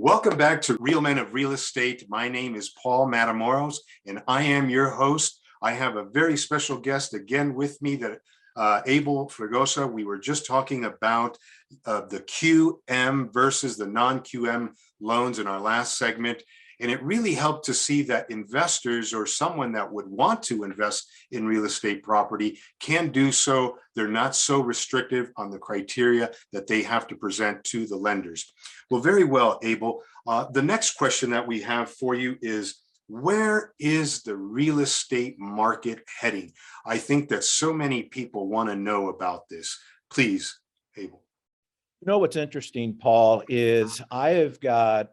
Welcome back to Real Men of Real Estate. My name is Paul Matamoros, and I am your host. I have a very special guest again with me, Abel Fregoso. We were just talking about the QM versus the non-QM loans in our last segment. And it really helped to see that investors or someone that would want to invest in real estate property can do so. They're not so restrictive on the criteria that they have to present to the lenders. Well, very well, Abel. The next question that we have for you is, where is the real estate market heading? I think that so many people want to know about this. Please, Abel. You know, what's interesting, Paul, is I have got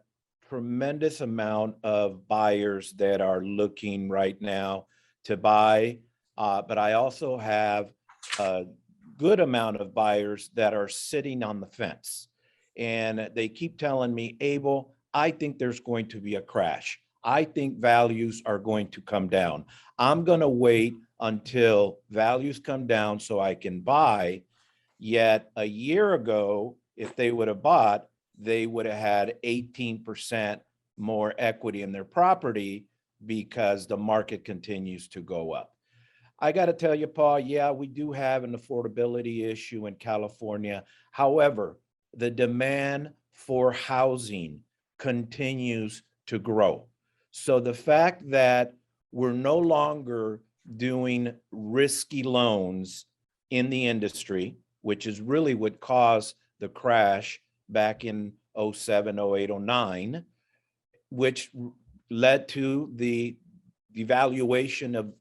tremendous amount of buyers that are looking right now to buy, but I also have a good amount of buyers that are sitting on the fence. And they keep telling me, Abel, I think there's going to be a crash. I think values are going to come down. I'm going to wait until values come down so I can buy. Yet a year ago, if they would have bought, they would have had 18% more equity in their property because the market continues to go up. I got to tell you, Paul, yeah, we do have an affordability issue in California. However, the demand for housing continues to grow. So the fact that we're no longer doing risky loans in the industry, which is really what caused the crash back in 07, 08, 09, which led to the devaluation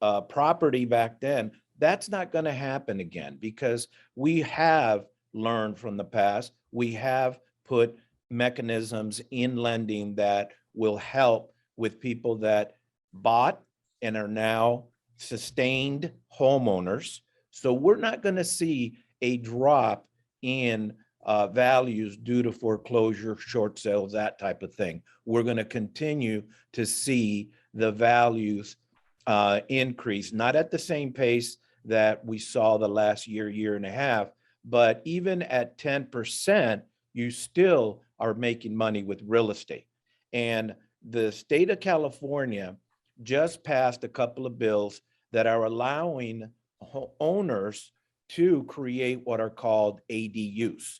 of property back then. That's not going to happen again because we have learned from the past. We have put mechanisms in lending that will help with people that bought and are now sustained homeowners. So we're not going to see a drop in values due to foreclosure, short sales, that type of thing. We're going to continue to see the values increase, not at the same pace that we saw the last year and a half, but even at 10%, you still are making money with real estate. And the state of California just passed a couple of bills that are allowing owners to create what are called ADUs,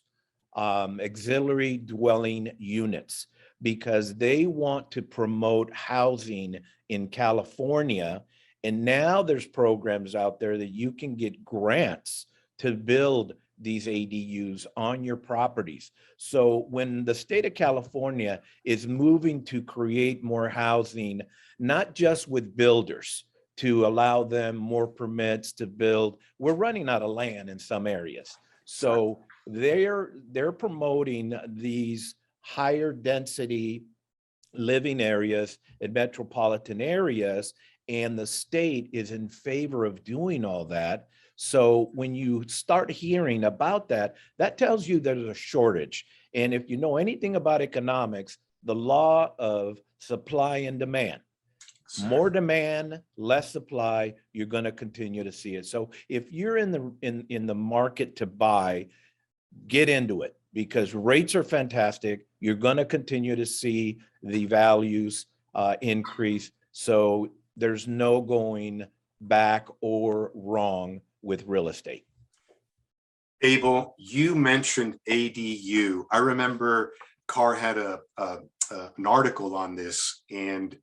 auxiliary dwelling units, because they want to promote housing in California. And now there's programs out there that you can get grants to build these ADUs on your properties. So when the state of California is moving to create more housing, not just with builders, to allow them more permits to build, we're running out of land in some areas. So they're promoting these higher density living areas in metropolitan areas, and the state is in favor of doing all that. So when you start hearing about that, that tells you there's a shortage. And if you know anything about economics, the law of supply and demand, more demand, less supply, you're going to continue to see it. So if you're in the market to buy, get into it because rates are fantastic. You're going to continue to see the values increase. So there's no going back or wrong with real estate. Abel, you mentioned ADU. I remember Carr had an article on this, and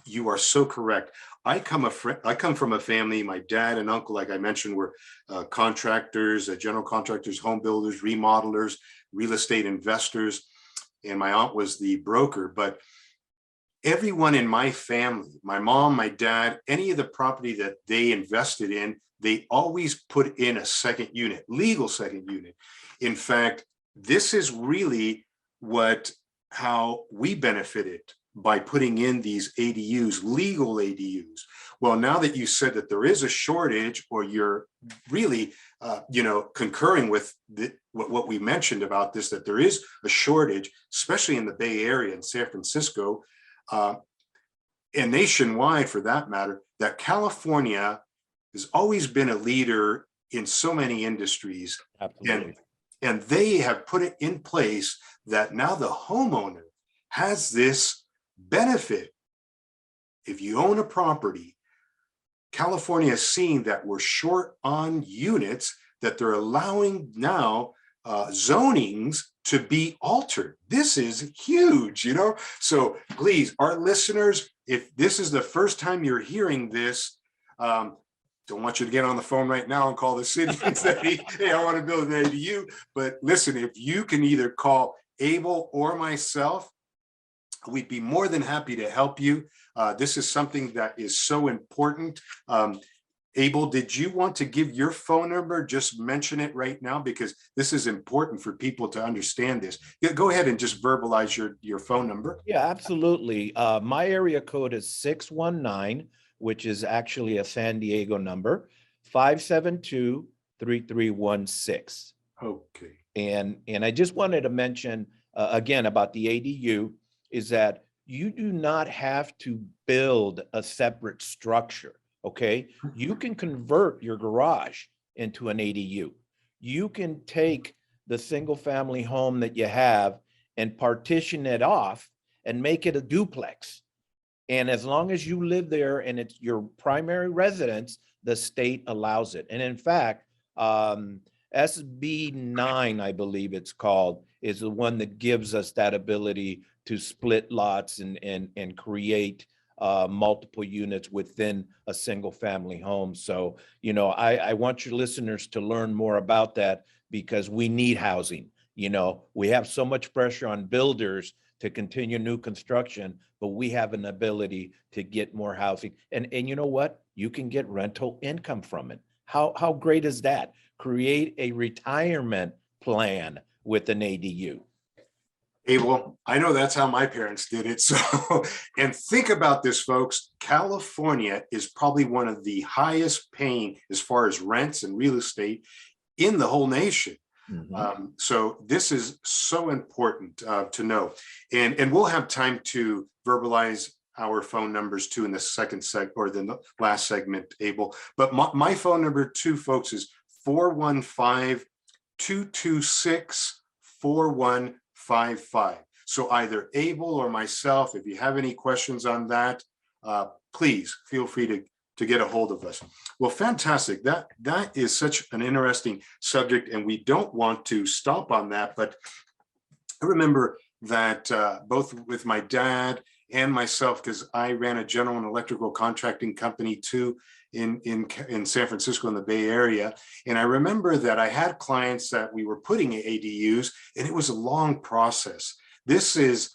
you are so correct. I come from a family. My dad and uncle, like I mentioned, were contractors, general contractors, home builders, remodelers, real estate investors, and my aunt was the broker. But everyone in my family, my mom, my dad, any of the property that they invested in, they always put in a second unit, legal second unit. In fact, this is really how we benefited by putting in these ADUs, legal ADUs. Well, now that you said that there is a shortage, or you're really, concurring with what we mentioned about this, that there is a shortage, especially in the Bay Area and San Francisco, and nationwide for that matter, that California has always been a leader in so many industries. Absolutely. And they have put it in place that now the homeowner has this benefit. If you own a property, California is seeing that we're short on units, that they're allowing now zonings to be altered. This is huge, you know? So please, our listeners, if this is the first time you're hearing this, don't want you to get on the phone right now and call the city and say, hey, I want to build an ADU. But listen, if you can either call Abel or myself, we'd be more than happy to help you. This is something that is so important. Abel, did you want to give your phone number? Just mention it right now, because this is important for people to understand this. Yeah, go ahead and just verbalize your phone number. Yeah, absolutely. My area code is 619, which is actually a San Diego number, 572-3316. Okay. And I just wanted to mention again about the ADU is that you do not have to build a separate structure. Okay, you can convert your garage into an ADU. You can take the single family home that you have and partition it off and make it a duplex. And as long as you live there and it's your primary residence, the state allows it. And in fact, SB 9, I believe it's called, is the one that gives us that ability to split lots and create multiple units within a single family home. So, you know, I want your listeners to learn more about that, because we need housing. You know, we have so much pressure on builders to continue new construction, but we have an ability to get more housing. And you know what? You can get rental income from it. How great is that? Create a retirement plan with an ADU. Abel, I know that's how my parents did it. So, and think about this, folks. California is probably one of the highest paying as far as rents and real estate in the whole nation. So this is so important to know. And we'll have time to verbalize our phone numbers too in the second or the last segment, Abel. But my phone number too, folks, is 415-226-4155. So either Abel or myself, if you have any questions on that, please feel free to get a hold of us. Well, fantastic. That is such an interesting subject, and we don't want to stop on that. But I remember that both with my dad and myself, because I ran a general and electrical contracting company too in San Francisco in the Bay Area. And I remember that I had clients that we were putting in ADUs, and it was a long process. This is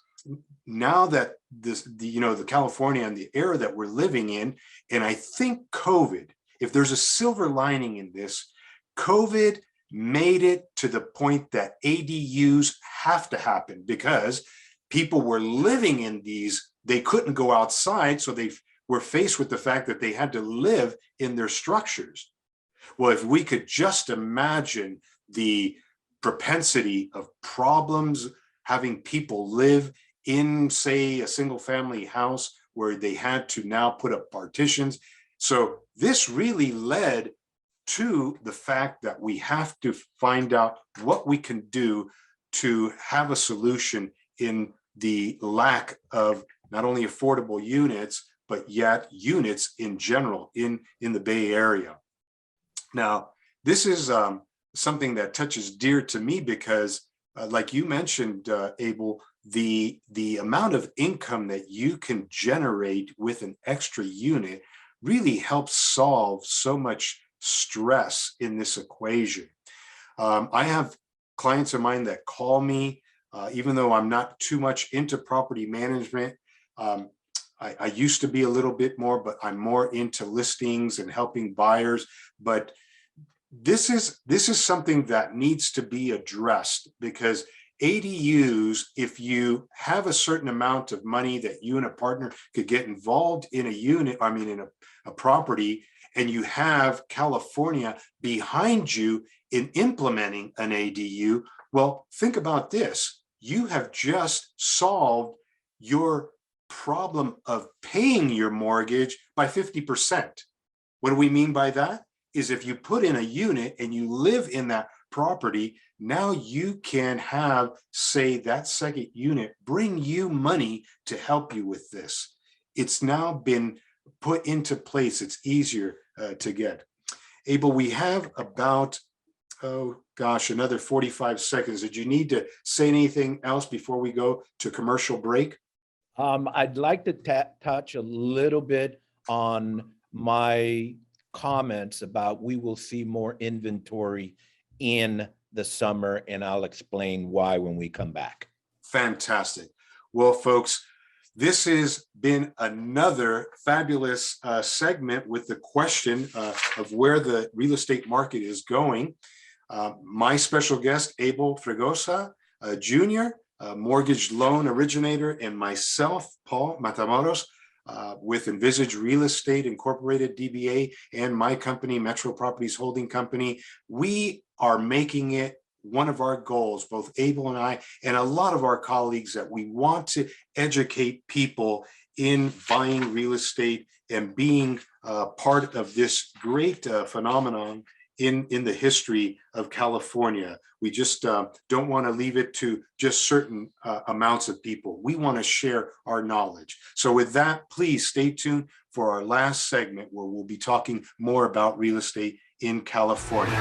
now that the California and the era that we're living in, and I think COVID, if there's a silver lining in this, COVID made it to the point that ADUs have to happen, because people were living in these, they couldn't go outside, so they were faced with the fact that they had to live in their structures. Well, if we could just imagine the propensity of problems having people live in, say, a single family house where they had to now put up partitions. So this really led to the fact that we have to find out what we can do to have a solution in the lack of not only affordable units, but yet units in general in the Bay Area. Now, this is something that touches dear to me, because like you mentioned, Abel, the amount of income that you can generate with an extra unit really helps solve so much stress in this equation. I have clients of mine that call me, even though I'm not too much into property management. I used to be a little bit more, but I'm more into listings and helping buyers. But this is something that needs to be addressed, because ADUs, if you have a certain amount of money that you and a partner could get involved in a unit, in a property, and you have California behind you in implementing an ADU, well, think about this. You have just solved your problem of paying your mortgage by 50%. What do we mean by that? Is if you put in a unit and you live in that property, now you can have, say, that second unit bring you money to help you with this. It's now been put into place. It's easier to get. Abel, we have about, oh gosh, another 45 seconds. Did you need to say anything else before we go to commercial break? I'd like to touch a little bit on my comments about we will see more inventory in the summer, and I'll explain why when we come back. Fantastic. Well, folks, this has been another fabulous segment with the question of where the real estate market is going. My special guest, Abel Fregoso, Jr., mortgage loan originator, and myself, Paul Matamoros, with Envisage Real Estate Incorporated, DBA, and my company, Metro Properties Holding Company. We are making it one of our goals, both Abel and I, and a lot of our colleagues, that we want to educate people in buying real estate and being part of this great phenomenon in the history of California. We just don't want to leave it to just certain amounts of people. We want to share our knowledge. So with that, please stay tuned for our last segment, where we'll be talking more about real estate in California.